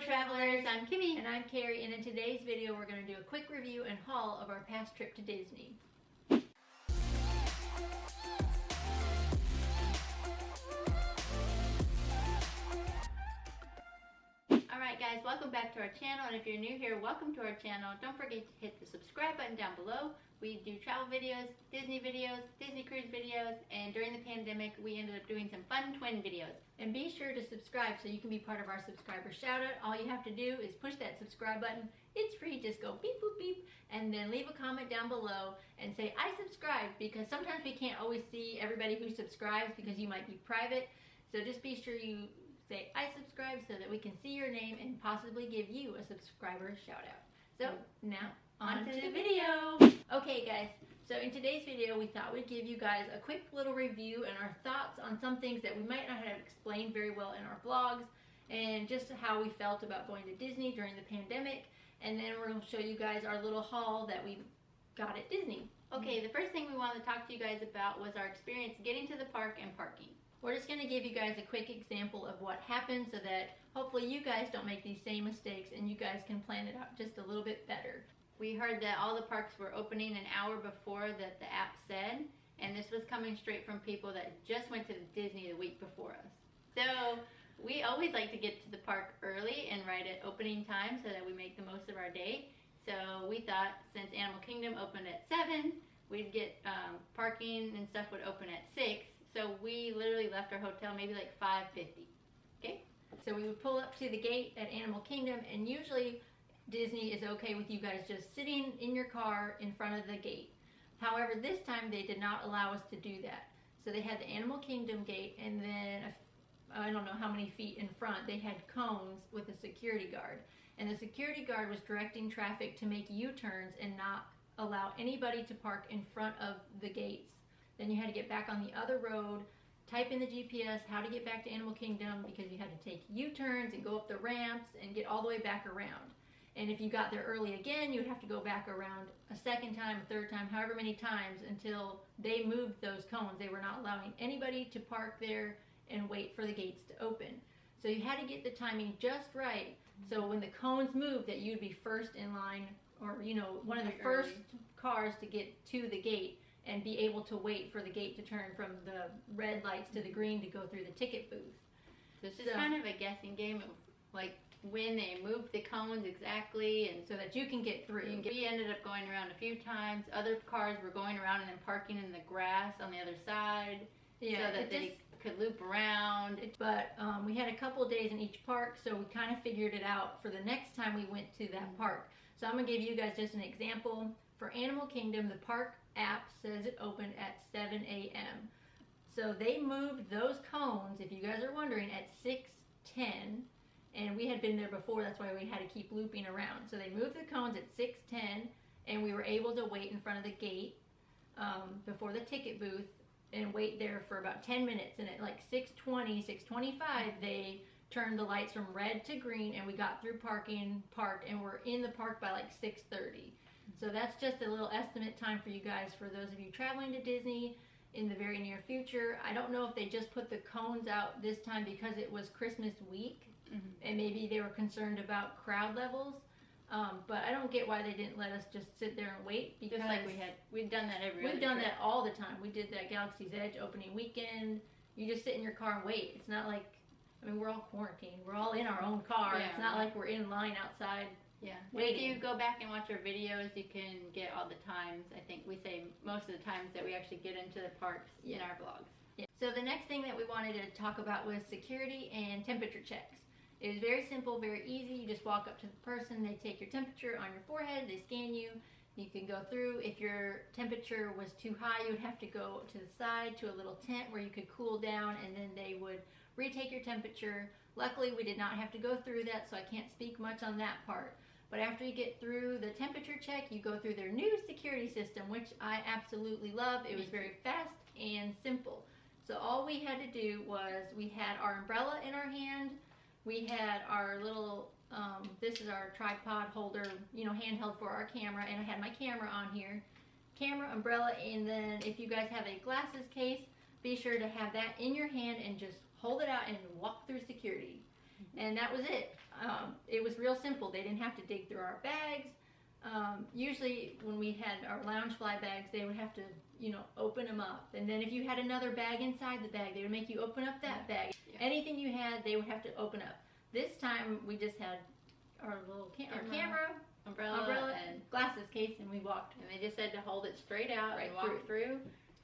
travelers, I'm Kimmy. And I'm Kari, and in today's video we're going to do a quick review and haul of our past trip to Disney. Alright guys, welcome back to our channel, and if you're new here, welcome to our channel. Don't forget to hit the subscribe button down below. We do travel videos, Disney cruise videos, and during the pandemic we ended up doing some fun twin videos. And be sure to subscribe so you can be part of our subscriber shoutout. All you have to do is push that subscribe button. It's free, just go beep boop beep, and then leave a comment down below and say I subscribe, because sometimes we can't always see everybody who subscribes because you might be private. So just be sure you say I subscribe so that we can see your name and possibly give you a subscriber shout out. So now on to the video. Okay guys, so in today's video we thought we'd give you guys a quick little review and our thoughts on some things that we might not have explained very well in our vlogs, and just how we felt about going to Disney during the pandemic. And then we're going to show you guys our little haul that we got at Disney. Okay, the first thing we wanted to talk to you guys about was our experience getting to the park and parking. We're just going to give you guys a quick example of what happened so that hopefully you guys don't make these same mistakes and you guys can plan it out just a little bit better. We heard that all the parks were opening an hour before that the app said, and this was coming straight from people that just went to Disney the week before us. So we always like to get to the park early and right at opening time so that we make the most of our day. So we thought since Animal Kingdom opened at 7, we'd get parking and stuff would open at 6. So we literally left our hotel maybe like 5:50. Okay? So we would pull up to the gate at Animal Kingdom, and usually Disney is okay with you guys just sitting in your car in front of the gate. However, this time they did not allow us to do that. So they had the Animal Kingdom gate, and then I don't know how many feet in front they had cones with a security guard. And the security guard was directing traffic to make U-turns and not allow anybody to park in front of the gates. Then you had to get back on the other road, type in the GPS how to get back to Animal Kingdom, because you had to take U-turns and go up the ramps and get all the way back around. And if you got there early again, you would have to go back around a second time, a third time, however many times until they moved those cones. They were not allowing anybody to park there and wait for the gates to open. So you had to get the timing just right, so when the cones moved that you'd be first in line, or one of the first cars to get to the gate, and be able to wait for the gate to turn from the red lights to the green to go through the ticket booth. So it's just kind of a guessing game of like when they moved the cones exactly, and so that you can get through. We ended up going around a few times. Other cars were going around and then parking in the grass on the other side, so that they could loop around. But we had a couple of days in each park, so we kind of figured it out for the next time we went to that park. So I'm going to give you guys just an example. For Animal Kingdom, the park app says it opened at 7 a.m. So they moved those cones, if you guys are wondering, at 6:10, and we had been there before, that's why we had to keep looping around. So they moved the cones at 6:10, and we were able to wait in front of the gate before the ticket booth and wait there for about 10 minutes. And at like 6:20, 6:25, they turned the lights from red to green, and we got through parking, parked, and we're in the park by like 6:30. So that's just a little estimate time for you guys, for those of you traveling to Disney in the very near future. I don't know if they just put the cones out this time because it was Christmas week, and maybe they were concerned about crowd levels. But I don't get why they didn't let us just sit there and wait, because just like we've done that every We've done that all the time. We did that Galaxy's Edge opening weekend. You just sit in your car and wait. It's not like, I mean, we're all quarantined. We're all in our own car. Yeah, it's not like we're in line outside. Yeah. If you go back and watch our videos, you can get all the times. I think we say most of the times that we actually get into the parks in our vlogs. Yeah. So the next thing that we wanted to talk about was security and temperature checks. It was very simple, very easy. You just walk up to the person, they take your temperature on your forehead, they scan you. You can go through. If your temperature was too high, you would have to go to the side to a little tent where you could cool down, and then they would retake your temperature. Luckily, we did not have to go through that, so I can't speak much on that part. But after you get through the temperature check, you go through their new security system, which I absolutely love. It was very fast and simple. So all we had to do was, we had our umbrella in our hand, we had our little, this is our tripod holder, handheld for our camera, and I had my camera on here. Camera, umbrella, and then if you guys have a glasses case, be sure to have that in your hand and just hold it out and walk through security. And that was it. It was real simple. They didn't have to dig through our bags. Usually when we had our Loungefly bags, they would have to, you know, open them up. And then if you had another bag inside the bag, they would make you open up that bag. Yeah. Anything you had, they would have to open up. This time we just had our little camera, umbrella, and glasses case, and we walked. And they just said to hold it straight out and walk through.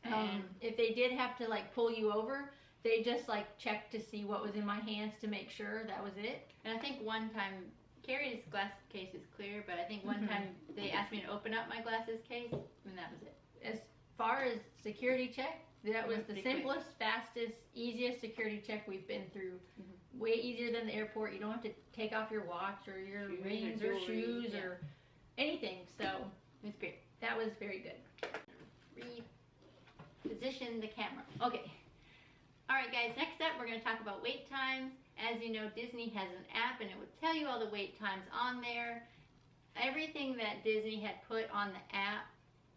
And if they did have to like pull you over, they just like checked to see what was in my hands to make sure that was it. And I think one time, Kari's glass case is clear, but I think one time they asked me to open up my glasses case, and that was it. As far as security check, that was the simplest, fastest, easiest security check we've been through. Way easier than the airport. You don't have to take off your watch or your rings or shoes or anything. So it was great. That was very good. Reposition the camera. Okay. All right, guys. Next up, we're going to talk about wait times. As you know, Disney has an app, and it will tell you all the wait times on there. Everything that Disney had put on the app,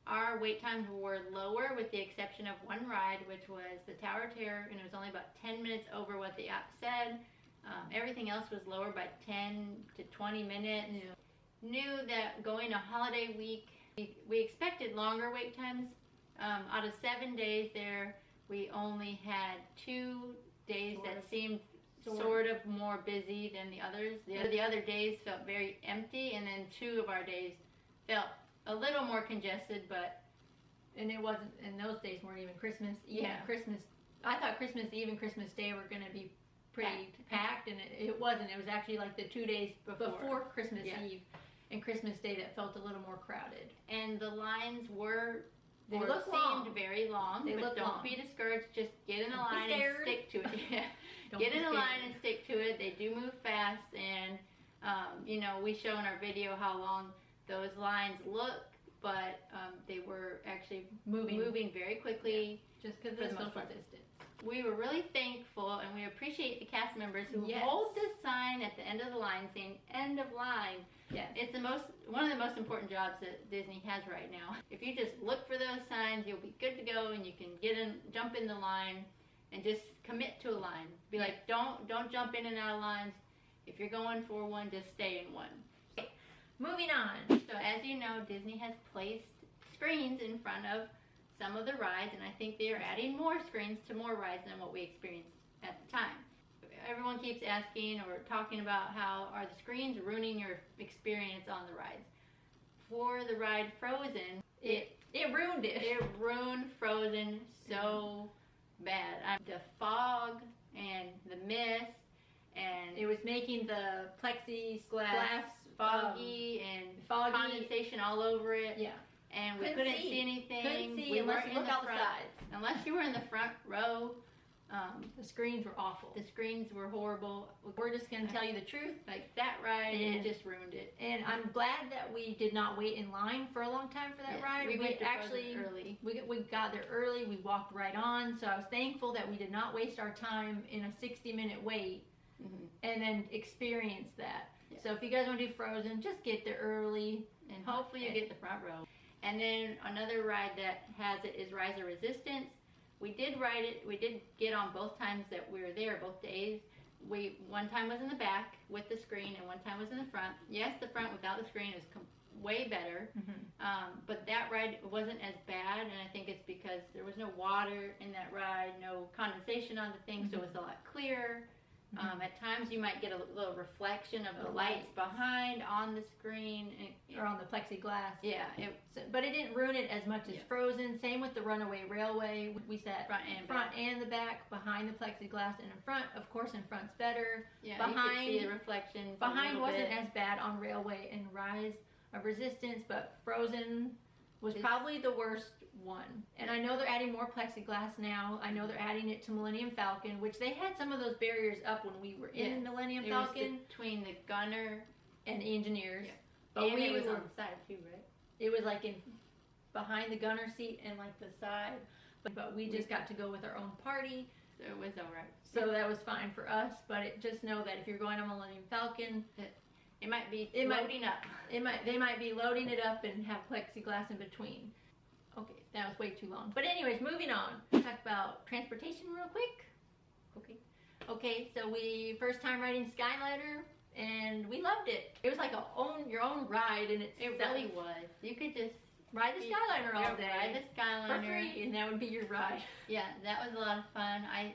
our wait times were lower, with the exception of one ride, which was the Tower of Terror, and it was only about 10 minutes over what the app said. Everything else was lower by 10 to 20 minutes. Knew that going a holiday week, we expected longer wait times. Out of 7 days there, we only had 2 days that seemed sort of more busy than the others. The other days felt very empty, and then 2 of our days felt a little more congested, and it wasn't, and those days weren't even Christmas Eve. Yeah. I thought Christmas Eve and Christmas Day were going to be pretty packed, and it wasn't. It was actually like the 2 days before Christmas Eve and Christmas Day that felt a little more crowded. And the lines seemed very long, but don't be discouraged. Just get in a line and stick to it. Get in a line and stick to it. They do move fast, and you know, we show in our video how long those lines look, but they were actually moving very quickly, just because of the social distance. We were really thankful, and we appreciate the cast members who hold the sign at the end of the line saying "End of line." Yes. It's one of the most important jobs that Disney has right now. If you just look for those signs, you'll be good to go, and you can jump in the line, and just commit to a line. Be like, don't jump in and out of lines. If you're going for one, just stay in one. Okay. Moving on. So as you know, Disney has placed screens in front of some of the rides, and I think they are adding more screens to more rides than what we experienced at the time. Everyone keeps asking or talking about how are the screens ruining your experience on the rides. For the ride Frozen, it ruined it. It ruined Frozen so bad. The fog and the mist, and it was making the plexiglass foggy and condensation all over it. Yeah. And we couldn't see anything. Couldn't see unless you looked out the sides. Unless you were in the front row. The screens were awful. The screens were horrible. We're just going to tell you the truth. Like that ride, it just ruined it. And I'm glad that we did not wait in line for a long time for that ride. We actually early. We got there early. We walked right on. So I was thankful that we did not waste our time in a 60-minute wait and then experience that. Yes. So if you guys want to do Frozen, just get there early. And hopefully you get the front row. And then another ride that has it is Rise of Resistance. We did ride it. We did get on both times that we were there, both days. One time was in the back with the screen, and one time was in the front. Yes, the front without the screen is way better, but that ride wasn't as bad, and I think it's because there was no water in that ride, no condensation on the thing, so it was a lot clearer. At times you might get a little reflection of the lights behind on the screen. Or on the plexiglass. Yeah. But it didn't ruin it as much as Frozen. Same with the Runaway Railway. We sat front and the back, behind the plexiglass, and in front. Of course, in front's better. Yeah, behind, you could see the reflections. Behind wasn't as bad on Railway and Rise of Resistance, but Frozen was probably the worst one. And I know they're adding more plexiglass now. I know they're adding it to Millennium Falcon, which they had some of those barriers up when we were in Millennium Falcon. It was between the gunner and the engineers. Yeah. But and it was on the side too, right? It was like behind the gunner seat and like the side. But we just got to go with our own party. So it was alright. So that was fine for us. But just know that if you're going on Millennium Falcon, it might be loading up. They might be loading it up and have plexiglass in between. Okay, that was way too long. But anyways, moving on. We'll talk about transportation real quick. Okay, so we first time riding Skylighter. and we loved it. It was like your own ride in itself. It really was. You could just ride the Skyliner all day. Ride the Skyliner. For free, and that would be your ride. Yeah, that was a lot of fun. I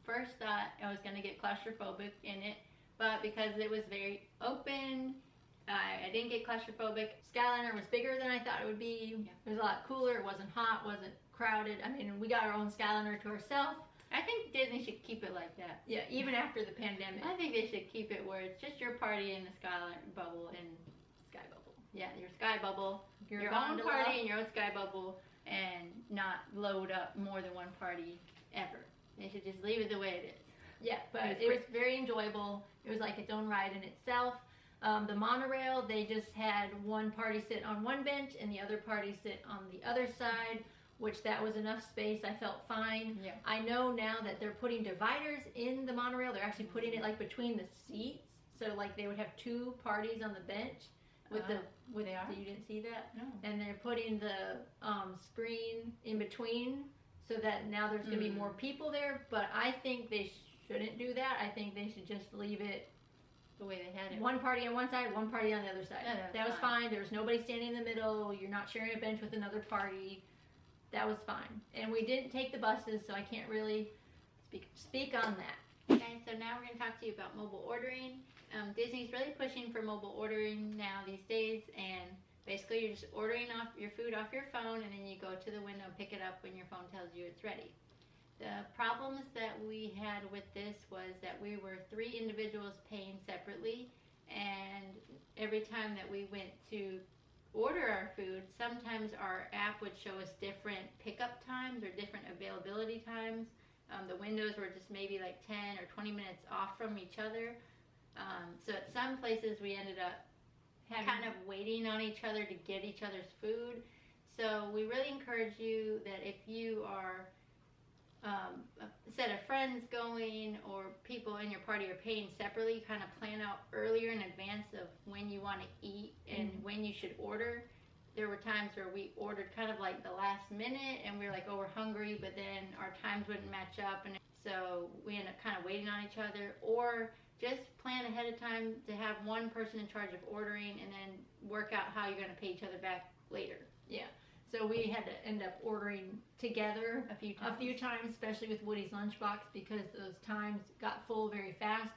first thought I was going to get claustrophobic in it, but because it was very open, I didn't get claustrophobic. Skyliner was bigger than I thought it would be. Yeah. It was a lot cooler. It wasn't hot, wasn't crowded. I mean, we got our own Skyliner to ourselves. I think Disney should keep it like that. Yeah, even after the pandemic. I think they should keep it where it's just your party in the Skyliner bubble and Sky Bubble. Yeah, your Sky Bubble. Your own gondola. party and your own Sky Bubble, and not load up more than one party ever. They should just leave it the way it is. Yeah, but it was very enjoyable. It was like its own ride in itself. The monorail, they just had one party sit on one bench and the other party sit on the other side, which that was enough space. I felt fine. Yeah. I know now that they're putting dividers in the monorail. They're actually putting it like between the seats, so like they would have two parties on the bench. You didn't see that? No. And they're putting the screen in between, so that now there's going to be more people there. But I think they shouldn't do that. I think they should just leave it the way they had it. One party on one side, one party on the other side. Yeah, that was fine. There was nobody standing in the middle. You're not sharing a bench with another party. That was fine. And we didn't take the buses, so I can't really speak on that. Okay, so now we're going to talk to you about mobile ordering. Disney's really pushing for mobile ordering now these days, and basically you're just ordering off your food off your phone, and then you go to the window and pick it up when your phone tells you it's ready. The problems that we had with this was that we were 3 individuals paying separately, and every time that we went to order our food, sometimes our app would show us different pickup times or different availability times. The windows were just maybe like 10 or 20 minutes off from each other. So at some places we ended up kind of waiting on each other to get each other's food. So we really encourage you that if you are a set of friends going, or people in your party are paying separately, kind of plan out earlier in advance of when you want to eat and when you should order. There were times where we ordered kind of like the last minute, and we were like, oh, we're hungry, but then our times wouldn't match up, and so we ended up kind of waiting on each other. Or just plan ahead of time to have one person in charge of ordering, and then work out how you're going to pay each other back later. Yeah. So we had to end up ordering together a few times, especially with Woody's lunchbox, because those times got full very fast.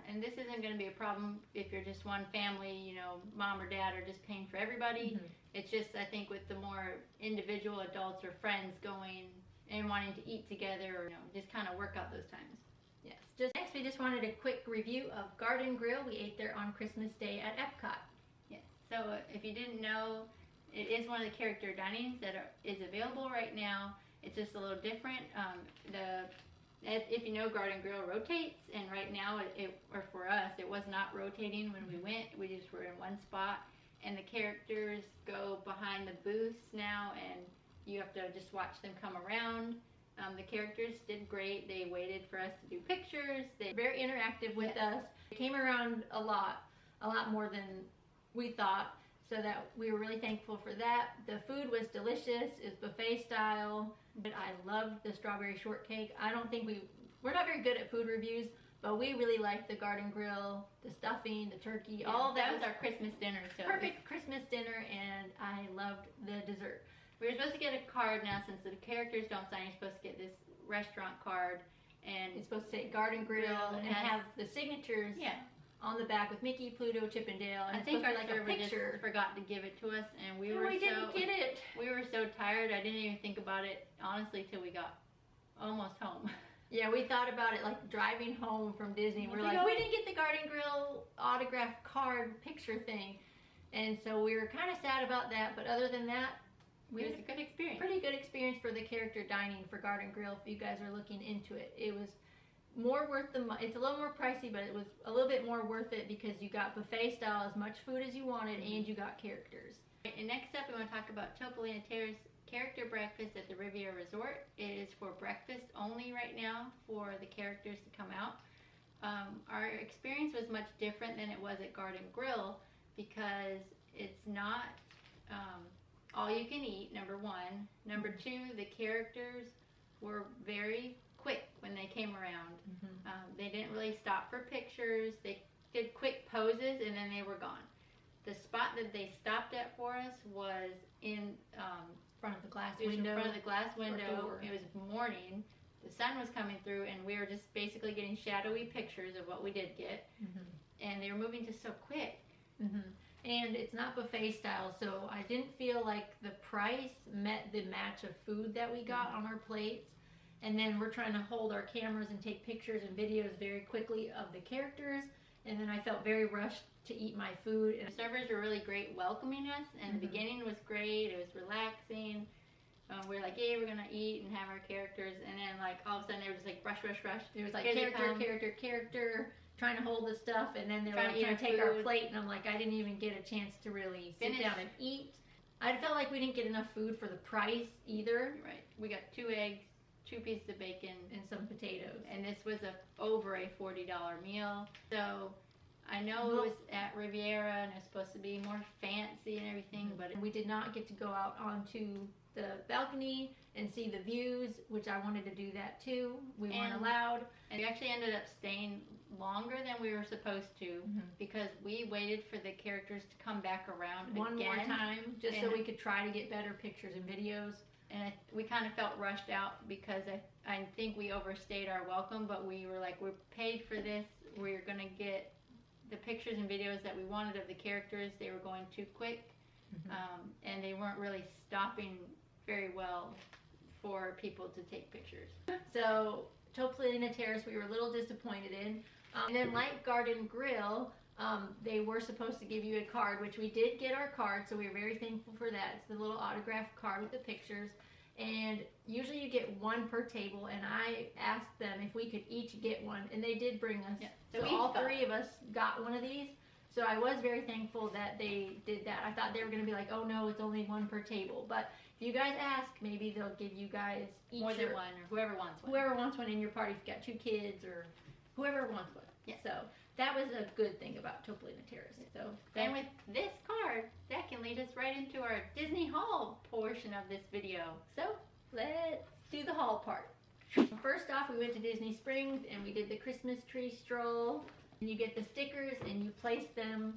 And this isn't going to be a problem if you're just one family, you know, mom or dad are just paying for everybody. It's just, I think, with the more individual adults or friends going and wanting to eat together, or, you know, just kind of work out those times. Yes. Next, we just wanted a quick review of Garden Grill. We ate there on Christmas Day at Epcot. Yes. So if you didn't know, it is one of the character dinings that is available right now. It's just a little different. If you know, Garden Grill rotates, and right now, or for us, it was not rotating when we went. We just were in one spot, and the characters go behind the booths now, and you have to just watch them come around. The characters did great. They waited for us to do pictures. They were very interactive with us. They came around a lot more than we thought, so that we were really thankful for that. The food was delicious. It's buffet style. But I loved the strawberry shortcake. I don't think we're not very good at food reviews, but we really liked the Garden Grill, the stuffing, the turkey, all that. That was our Christmas dinner. So perfect Christmas dinner, and I loved the dessert. We were supposed to get a card now, since the characters don't sign. You're supposed to get this restaurant card, and it's supposed to say Garden Grill and have the signatures on the back with Mickey, Pluto, Chip and Dale. And I think our like server just forgot to give it to us, and we didn't get it. We were so tired. I didn't even think about it, honestly, till we got almost home. Yeah, we thought about it like driving home from Disney. We're like, we didn't get the Garden Grill autographed card picture thing, and so we were kind of sad about that. But other than that, it was a good experience. Pretty good experience for the character dining for Garden Grill. If you guys are looking into it, it was more worth the money. It's a little more pricey, but it was a little bit more worth it because you got buffet style, as much food as you wanted, and you got characters. And next up, we want to talk about Topolino Terrace Character Breakfast at the Riviera Resort. It is for breakfast only right now for the characters to come out. Our experience was much different than it was at Garden Grill, because it's not all you can eat, number one. Number two, the characters were very quick when they came around. They didn't really stop for pictures. They did quick poses, and then they were gone. The spot that they stopped at for us was in front of the glass it was window. in front of the glass window. door. It was morning. The sun was coming through, and we were just basically getting shadowy pictures of what we did get. And they were moving just so quick. And it's not buffet style, so I didn't feel like the price met the match of food that we got on our plates. And then we're trying to hold our cameras and take pictures and videos very quickly of the characters. And then I felt very rushed to eat my food. And the servers were really great welcoming us, and the beginning was great. It was relaxing. We were like, "Hey, we're gonna eat and have our characters," and then like all of a sudden they were just like rush. It was like character, trying to hold the stuff, and then they were Trying to trying eat to take our our food. plate, and I'm like, I didn't even get a chance to really sit Finish. down and eat. I felt like we didn't get enough food for the price either. Right. We got 2 eggs, 2 pieces of bacon, And some potatoes. and this was over a $40 meal. So I know it was at Riviera and it's supposed to be more fancy and everything, but we did not get to go out onto the balcony and see the views, which I wanted to do that too. We weren't allowed. and we actually ended up staying longer than we were supposed to because we waited for the characters to come back around One again. more time, just so we could try to get better pictures and videos. And we kind of felt rushed out because I think we overstayed our welcome, but we were like, we're paid for this. We're going to get the pictures and videos that we wanted of the characters. They were going too quick, and they weren't really stopping very well for people to take pictures. So, Topolina Terrace, we were a little disappointed in. And then Light Garden Grill, they were supposed to give you a card, which we did get our card, so we were very thankful for that. It's the little autographed card with the pictures. And usually you get 1 per table, and I asked them if we could each get one, and they did bring us. Yeah. So all 3 of us got one of these. So I was very thankful that they did that. I thought they were going to be like, oh no, it's only 1 per table. But if you guys ask, maybe they'll give you guys each More than 1, or whoever wants one. Whoever wants one in your party, if you've got 2 kids, or whoever wants one. Yeah. So that was a good thing about Topolina Terrace. So And with this card, that can lead us right into our Disney Haul portion of this video. So let's do the haul part. First off, we went to Disney Springs and we did the Christmas tree stroll. And you get the stickers and you place them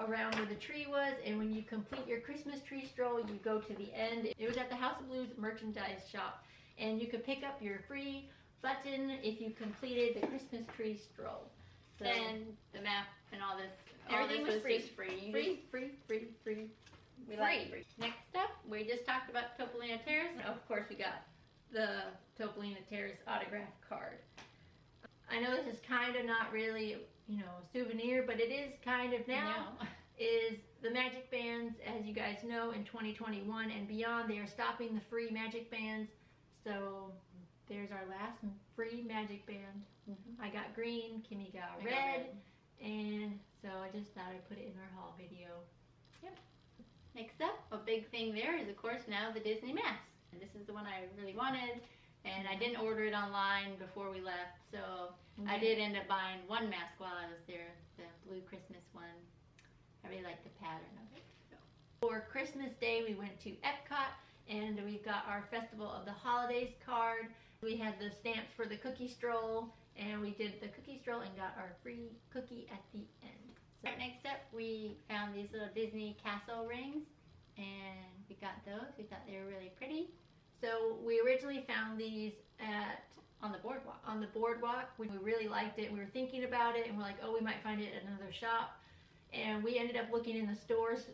around where the tree was, and when you complete your Christmas tree stroll, you go to the end. It was at the House of Blues merchandise shop, and you could pick up your free button if you completed the Christmas tree stroll. So, And the map and all this. Everything was free. Just free. You free. We like free. Next up, we just talked about Topolina Terrace. Of course, we got the Topolina Terrace autograph card. I know this is kind of not really, a souvenir, but it is kind of now. Is the magic bands, as you guys know, in 2021 and beyond, they are stopping the free magic bands. So there's our last free magic band. I got green, Kimi got red, and so I just thought I'd put it in our haul video. Yep. Next up, a big thing there is, of course, now the Disney mask. And this is the one I really wanted, and I didn't order it online before we left, so I did end up buying 1 mask while I was there, the blue Christmas one. I really like the pattern of it. So. For Christmas Day, we went to Epcot, and we got our Festival of the Holidays card. We had the stamps for the cookie stroll, and we did the cookie stroll and got our free cookie at the end. So, Right, next up, we found these little Disney castle rings, and we got those. We thought they were really pretty. so we originally found these On the boardwalk. on the boardwalk. We really liked it. We were thinking about it, and we're like, oh, we might find it at another shop. And we ended up looking in the stores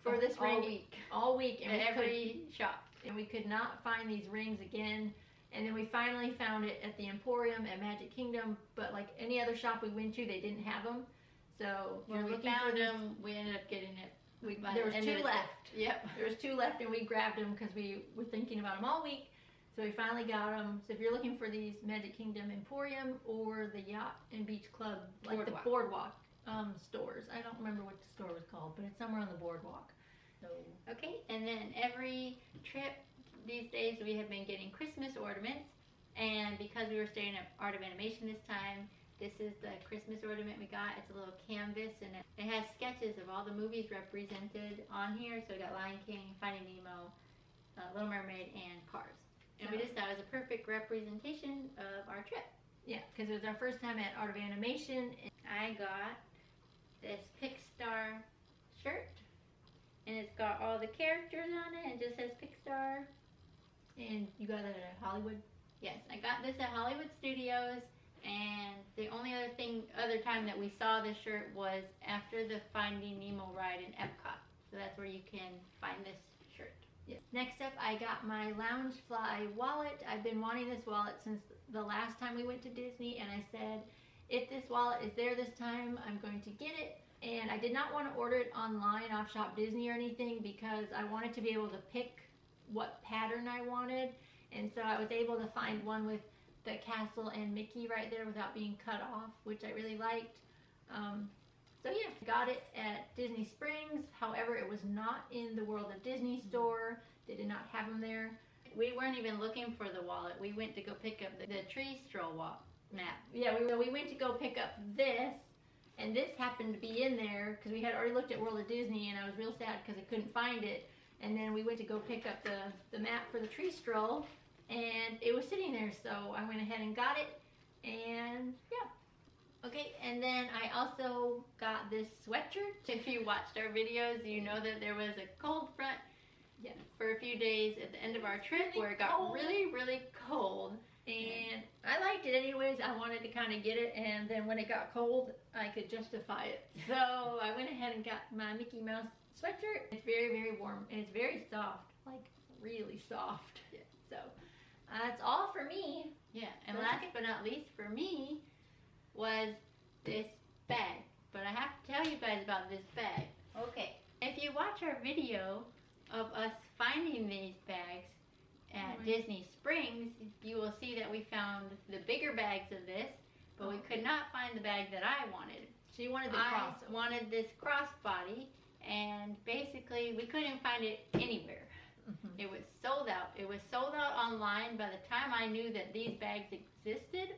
for this ring all week, and At every shop. we could not find these rings again. And then we finally found it at the Emporium at Magic Kingdom, but like any other shop we went to, they didn't have them. So When we found them, we ended up getting it. there was 2 left. Yep. There was 2 left, and we grabbed them because we were thinking about them all week. So we finally got them. So if you're looking for these Magic Kingdom Emporium or the Yacht and Beach Club, like the boardwalk stores. I don't remember what the store was called, but it's somewhere on the boardwalk. So Okay, and then every trip these days we have been getting Christmas ornaments, and because we were staying at Art of Animation this time, this is the Christmas ornament we got. It's a little canvas, and it has sketches of all the movies represented on here. So we got Lion King, Finding Nemo, Little Mermaid, and Cars. And we just thought it was a perfect representation of our trip. yeah, because it was our first time at Art of Animation. I got this Pixar shirt. And it's got all the characters on it and just says Pixar. And you got it at Hollywood? Yes, I got this at Hollywood Studios. And the only other time that we saw this shirt was after the Finding Nemo ride in Epcot. So that's where you can find this shirt. Yeah. Next up, I got my Loungefly wallet. I've been wanting this wallet since the last time we went to Disney, and I said, if this wallet is there this time, I'm going to get it. And I did not want to order it online off Shop Disney or anything because I wanted to be able to pick what pattern I wanted. And so I was able to find one with the castle and Mickey right there without being cut off, which I really liked. So yeah, got it at Disney Springs. However, it was not in the World of Disney store. They did not have them there. We weren't even looking for the wallet. We went to go pick up the tree stroll map. Yeah, we went to go pick up this, and this happened to be in there because we had already looked at World of Disney, and I was real sad because I couldn't find it. And then we went to go pick up the map for the tree stroll, and it was sitting there, so I went ahead and got it, and yeah. Okay, and then I also got this sweatshirt. If you watched our videos, you know that there was a cold front for a few days at the end of our trip where it got really, really cold. And I liked it anyways. I wanted to kind of get it, and then when it got cold, I could justify it. So I went ahead and got my Mickey Mouse sweatshirt. It's very, very warm, and it's very soft, like really soft. Yeah. So that's all for me. Yeah, and last but not least for me was this bag. But I have to tell you guys about this bag. Okay, if you watch our video of us finding these bags at Disney Springs, you will see that we found the bigger bags of this, but we could not find the bag that I wanted. She wanted the I wanted this crossbody, and basically we couldn't find it anywhere. Mm-hmm. It was sold out. It was sold out online. By the time I knew that these bags existed,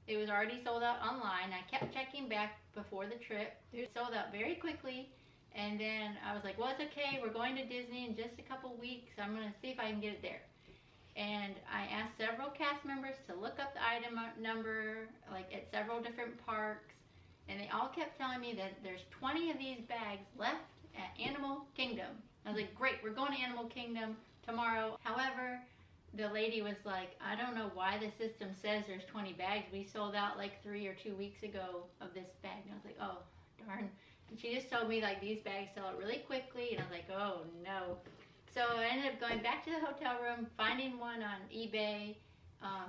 it was already sold out online. I kept checking back before the trip. It sold out very quickly. And then I was like, well, it's okay. We're going to Disney in just a couple weeks. I'm going to see if I can get it there. And I asked several cast members to look up the item number, like at several different parks. And they all kept telling me that there's 20 of these bags left at Animal Kingdom. I was like, great, we're going to Animal Kingdom tomorrow. However, the lady was like, I don't know why the system says there's 20 bags. We sold out like 3 or 2 weeks ago of this bag. And I was like, oh, darn. And she just told me like these bags sell out really quickly. And I was like, oh no. So I ended up going back to the hotel room, finding one on eBay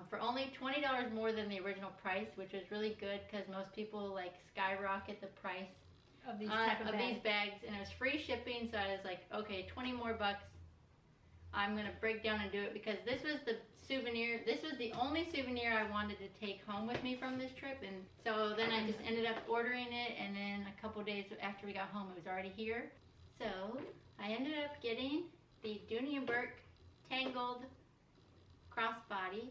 for only $20 more than the original price, which was really good because most people like skyrocket the price of these these bags, and it was free shipping. So I was like, okay, 20 more bucks. I'm gonna break down and do it because this was the souvenir. This was the only souvenir I wanted to take home with me from this trip, and so then I just ended up ordering it. And then a couple days after we got home, it was already here. So I ended up getting the Dooney & Bourke Tangled crossbody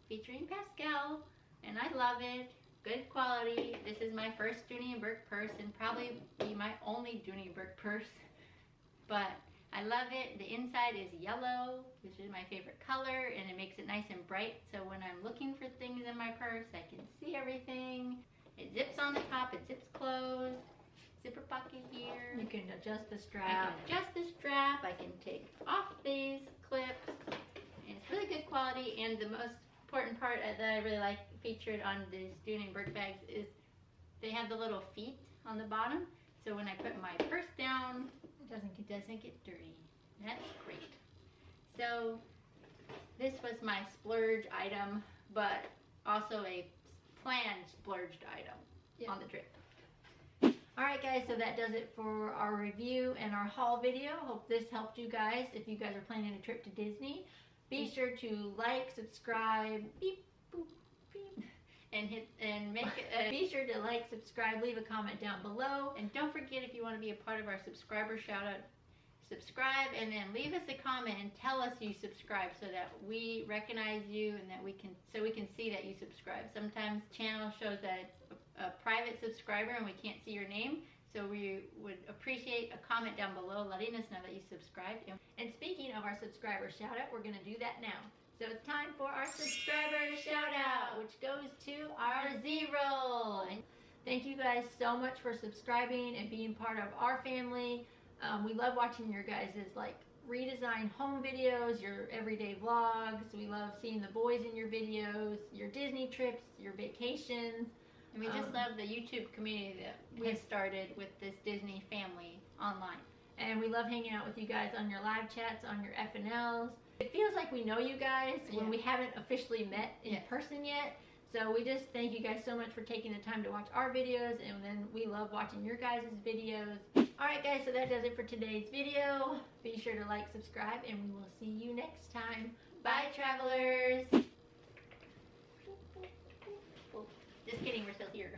featuring Pascal, and I love it. Good quality. This is my first Dooney & Bourke purse and probably be my only Dooney & Bourke purse. But I love it. The inside is yellow, which is my favorite color, and it makes it nice and bright. So when I'm looking for things in my purse, I can see everything. It zips on the top. It zips closed. Zipper pocket here. You can adjust the strap. I can adjust the strap. I can take off these clips. And it's really good quality. And the most important part that I really like featured on these Dooney & Bourke bags is they have the little feet on the bottom. So when I put my purse down, it doesn't get dirty. That's great. So this was my splurge item, but also a planned splurged item on the trip. Alright guys, so that does it for our review and our haul video. Hope this helped you guys if you guys are planning a trip to Disney. Be sure to like, subscribe, beep, boop, beep, and be sure to like, subscribe, leave a comment down below. And don't forget, if you want to be a part of our subscriber shout out, subscribe and then leave us a comment and tell us you subscribe so that we recognize you and that we can see that you subscribe. Sometimes channel shows that it's a private subscriber and we can't see your name, so we would appreciate a comment down below letting us know that you subscribed. And speaking of our subscriber shout out, we're going to do that now. So it's time for our subscriber shout out, which goes to our Zero. And Thank you guys so much for subscribing and being part of our family. We love watching your guys' like redesigned home videos, your everyday vlogs. We love seeing the boys in your videos, your Disney trips, your vacations. And we just love the YouTube community that we have started with this Disney family online. And we love hanging out with you guys on your live chats, on your FNLs. It feels like we know you guys when we haven't officially met in person yet. So we just thank you guys so much for taking the time to watch our videos, and then we love watching your guys' videos. Alright guys, so that does it for today's video. Be sure to like, subscribe, and we will see you next time. Bye, travelers! Just kidding, we're still here.